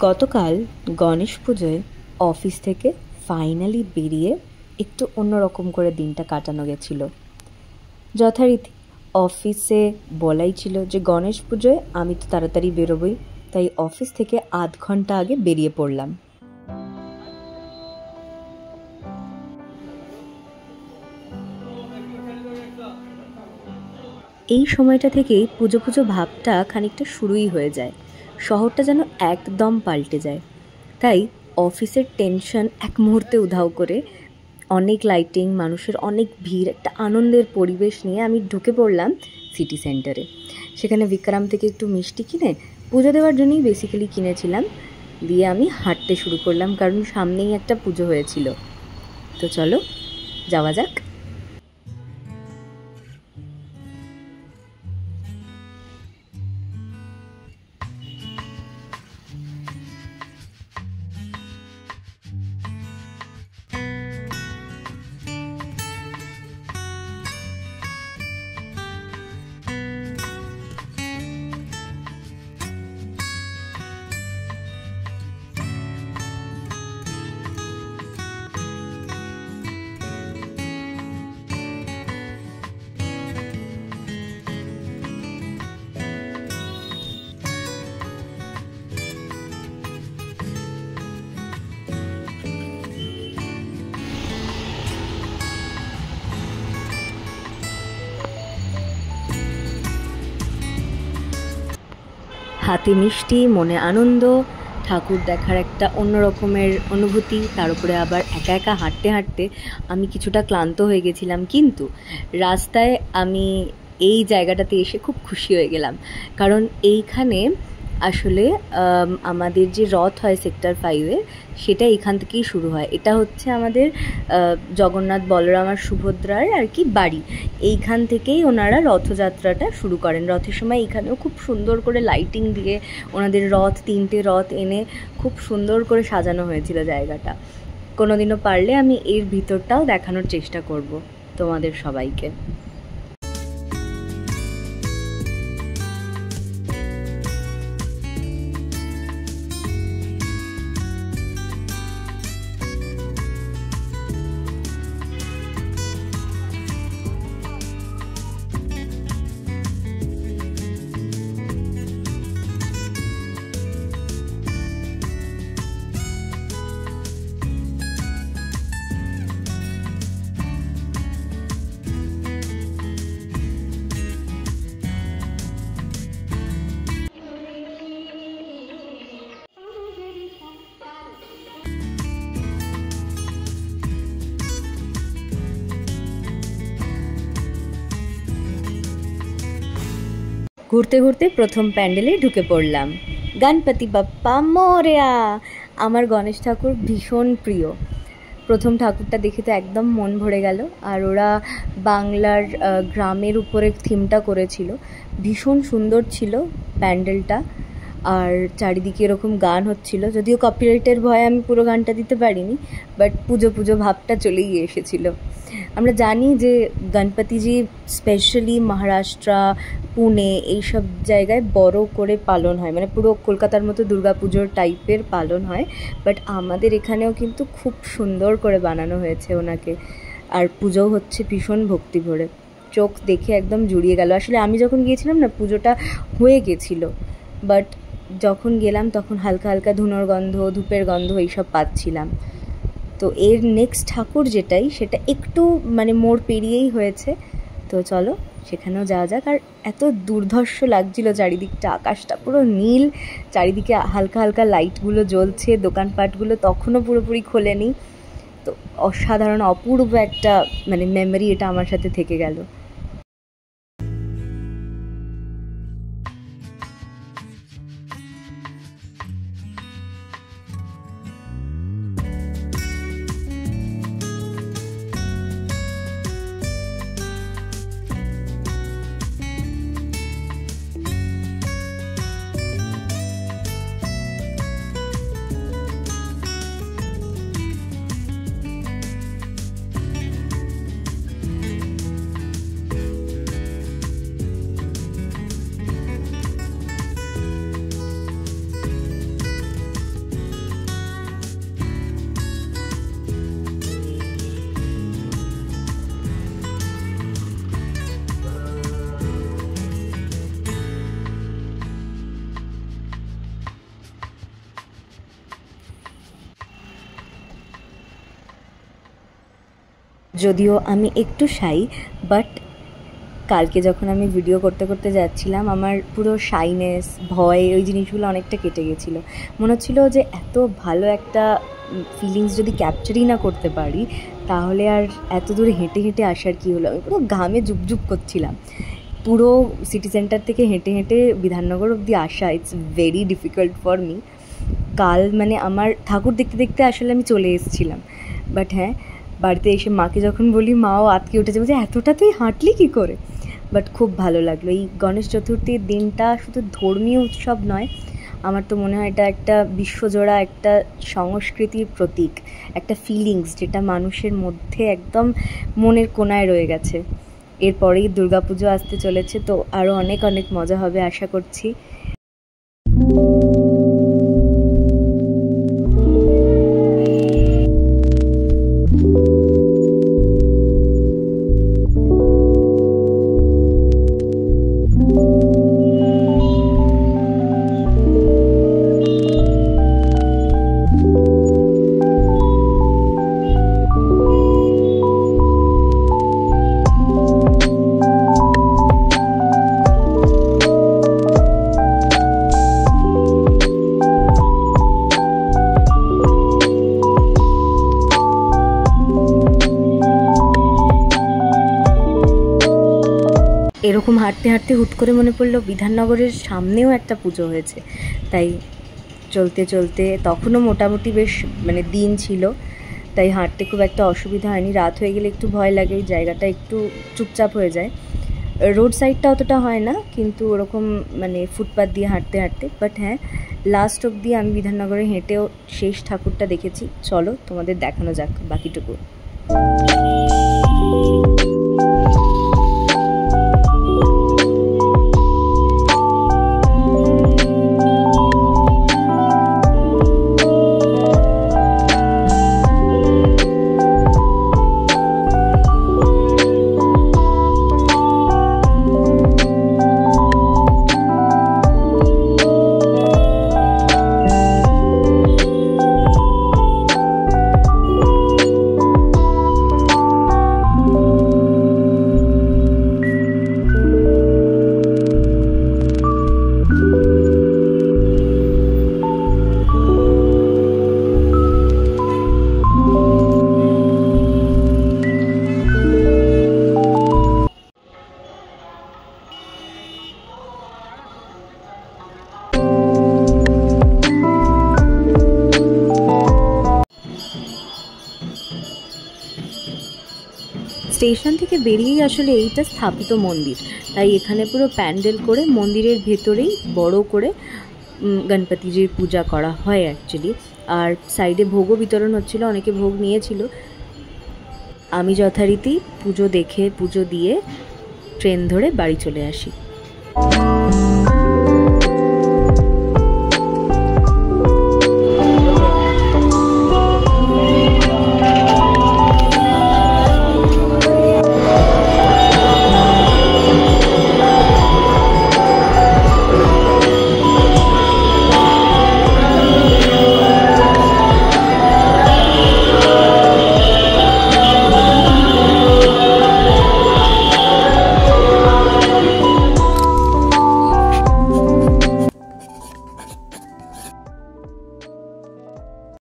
গতকাল গণেশ পুজোয় অফিস থেকে ফাইনালি বেরিয়ে একটু অন্যরকম করে দিনটা কাটানো গেছিল। যথারীতি অফিসে বলাই ছিল যে গণেশ পুজোয় আমি তো তাড়াতাড়ি বেরোবই, তাই অফিস থেকে আধ ঘন্টা আগে বেরিয়ে পড়লাম। এই সময়টা থেকেই পুজো পুজো ভাবটা খানিকটা শুরুই হয়ে যায়, শহরটা যেন একদম পাল্টে যায়। তাই অফিসের টেনশন এক মুহূর্তে উধাও করে অনেক লাইটিং, মানুষের অনেক ভিড়, একটা আনন্দের পরিবেশ নিয়ে আমি ঢুকে পড়লাম সিটি সেন্টারে। সেখানে বিক্রম থেকে একটু মিষ্টি কিনে পুজো দেওয়ার জন্যই বেসিক্যালি কিনেছিলাম, দিয়ে আমি হাঁটতে শুরু করলাম, কারণ সামনেই একটা পুজো হয়েছিল। তো চলো যাওয়া যাক। হাতে মিষ্টি, মনে আনন্দ, ঠাকুর দেখার একটা অন্য রকমের অনুভূতি। তার উপরে আবার একা একা হাঁটতে হাঁটতে আমি কিছুটা ক্লান্ত হয়ে গেছিলাম, কিন্তু রাস্তায় আমি এই জায়গাটাতে এসে খুব খুশি হয়ে গেলাম, কারণ এইখানে আসলে আমাদের যে রথ হয় সেক্টর 5-এর, সেটা এখান থেকেই শুরু হয়। এটা হচ্ছে আমাদের জগন্নাথ, বলরাম আর সুভদ্রার আর কি বাড়ি। এইখান থেকেই ওনারা রথযাত্রাটা শুরু করেন। রথের সময় এখানেও খুব সুন্দর করে লাইটিং দিয়ে ওনাদের রথ, 3টে রথ এনে খুব সুন্দর করে সাজানো হয়েছিল জায়গাটা। কোনোদিনও পারলে আমি এর ভিতরটাও দেখানোর চেষ্টা করব তোমাদের সবাইকে। ঘুরতে ঘুরতে প্রথম প্যান্ডেলে ঢুকে পড়লাম। গণপতি বাপ্পা মোরেয়া! আমার গণেশ ঠাকুর ভীষণ প্রিয়। প্রথম ঠাকুরটা দেখে তো একদম মন ভরে গেল। আর ওরা বাংলার গ্রামের উপরে থিমটা করেছিল, ভীষণ সুন্দর ছিল প্যান্ডেলটা। আর চারিদিকে এরকম গান হচ্ছিল, যদিও কপিরাইটের ভয়ে আমি পুরো গানটা দিতে পারিনি, বাট পুজো পুজো ভাবটা চলেই এসেছিলো। আমরা জানি যে গণপতিজি স্পেশালি মহারাষ্ট্র, পুনে এইসব জায়গায় বড় করে পালন হয়, মানে পুরো কলকাতার মতো দুর্গাপুজোর টাইপের পালন হয়, বাট আমাদের এখানেও কিন্তু খুব সুন্দর করে বানানো হয়েছে ওনাকে। আর পুজোও হচ্ছে ভীষণ ভক্তি ভরে, চোখ দেখে একদম জুড়িয়ে গেল। আসলে আমি যখন গিয়েছিলাম না, পুজোটা হয়ে গেছিলো, বাট যখন গেলাম তখন হালকা হালকা ধুনোর গন্ধ, ধূপের গন্ধ এইসব পাচ্ছিলাম। তো এর নেক্সট ঠাকুর যেটাই, সেটা একটু মানে মোড় পেরিয়েই হয়েছে। তো চলো সেখানেও যাওয়া যাক। আর এত দুর্ধর্ষ লাগছিল চারিদিকটা, আকাশটা পুরো নীল, চারিদিকে হালকা হালকা লাইটগুলো জ্বলছে, দোকানপাটগুলো তখনও পুরোপুরি খোলেনি। তো অসাধারণ অপূর্ব একটা মানে মেমোরি এটা আমার সাথে থেকে গেল। যদিও আমি একটু শাই, বাট কালকে যখন আমি ভিডিও করতে করতে যাচ্ছিলাম আমার পুরো শাইনেস, ভয়, ওই জিনিসগুলো অনেকটা কেটে গেছিলো। মনে হচ্ছিলো যে এত ভালো একটা ফিলিংস যদি ক্যাপচারই না করতে পারি তাহলে আর এত দূর হেঁটে হেঁটে আসার কী হলো। আমি পুরো ঘামে জুবজুব করছিলাম। পুরো সিটি সেন্টার থেকে হেঁটে হেঁটে বিধাননগর অবধি আসা, it's very difficult for me. কাল মানে আমার ঠাকুর দেখতে দেখতে আসলে আমি চলে এসেছিলাম, বাট হ্যাঁ বাড়িতে এসে মাকে যখন বলি মাও আটকে উঠেছে, বলছে এতটা তুই হাঁটলি কী করে। বাট খুব ভালো লাগলো। এই গণেশ চতুর্থীর দিনটা শুধু ধর্মীয় উৎসব নয়, আমার তো মনে হয় এটা একটা বিশ্বজোড়া একটা সংস্কৃতির প্রতীক, একটা ফিলিংস যেটা মানুষের মধ্যে একদম মনের কোণায় রয়ে গেছে। এরপরেই দুর্গাপুজো আসতে চলেছে, তো আরও অনেক অনেক মজা হবে আশা করছি। এরকম হাঁটতে হাঁটতে হুট করে মনে পড়লো বিধাননগরের সামনেও একটা পুজো হয়েছে। তাই চলতে চলতে তখনও মোটামুটি বেশ মানে দিন ছিল, তাই হাঁটতে খুব একটা অসুবিধা হয়নি। রাত হয়ে গেলে একটু ভয় লাগে, ওই জায়গাটা একটু চুপচাপ হয়ে যায়। রোড সাইডটা অতটা হয় না, কিন্তু ওরকম মানে ফুটপাথ দিয়ে হাঁটতে হাঁটতে। বাট হ্যাঁ, লাস্ট অবধি আমি বিধাননগরে হেঁটেও শেষ ঠাকুরটা দেখেছি। চলো তোমাদের দেখানো যাক বাকিটুকু। স্টেশন থেকে বেরিয়েই আসলে এইটা স্থাপিত মন্দির, তাই এখানে পুরো প্যান্ডেল করে মন্দিরের ভেতরেই বড় করে গণপতিজির পূজা করা হয় অ্যাকচুয়ালি। আর সাইডে ভোগও বিতরণ হচ্ছিল, অনেকে ভোগ নিয়েছিল। আমি যথারীতি পুজো দেখে পুজো দিয়ে ট্রেন ধরে বাড়ি চলে আসি।